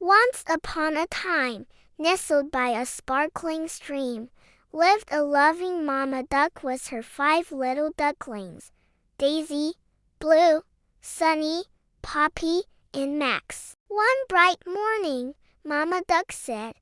Once upon a time, nestled by a sparkling stream, lived a loving mama duck with her 5 little ducklings, Daisy, Blue, Sunny, Poppy, and Max. One bright morning, Mama Duck said,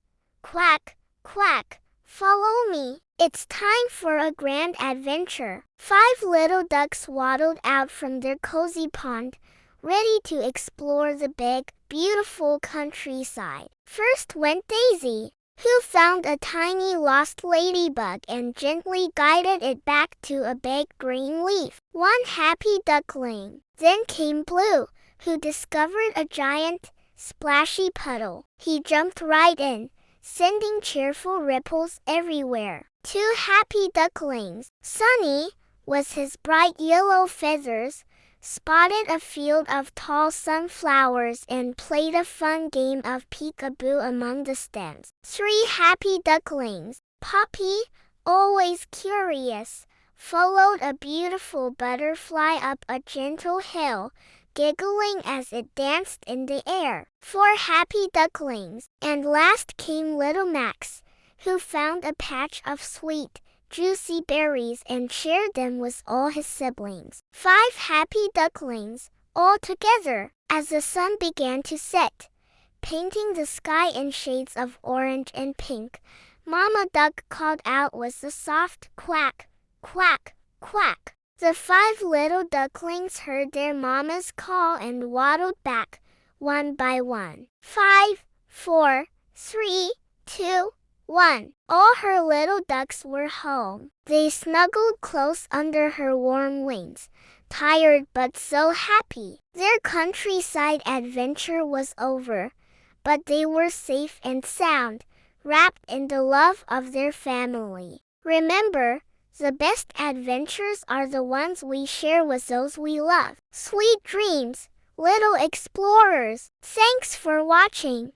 "Quack, quack, follow me. It's time for a grand adventure." 5 little ducks waddled out from their cozy pond, ready to explore the big, beautiful countryside. First went Daisy, who found a tiny lost ladybug and gently guided it back to a big green leaf. One happy duckling. Then came Blue, who discovered a giant, splashy puddle. He jumped right in, sending cheerful ripples everywhere. 2 happy ducklings. Sunny, with his bright yellow feathers, spotted a field of tall sunflowers and played a fun game of peek-a-boo among the stems. 3 happy ducklings. Poppy, always curious, followed a beautiful butterfly up a gentle hill, giggling as it danced in the air. 4 happy ducklings. And last came little Max, who found a patch of sweet, juicy berries and shared them with all his siblings. 5 happy ducklings, all together, as the sun began to set, painting the sky in shades of orange and pink. Mama Duck called out with a soft quack, quack, quack. The 5 little ducklings heard their mama's call and waddled back, one by one. 5, 4, 3, 2, 1. All her little ducks were home. They snuggled close under her warm wings, tired but so happy. Their countryside adventure was over, but they were safe and sound, wrapped in the love of their family. Remember, the best adventures are the ones we share with those we love. Sweet dreams, little explorers. Thanks for watching.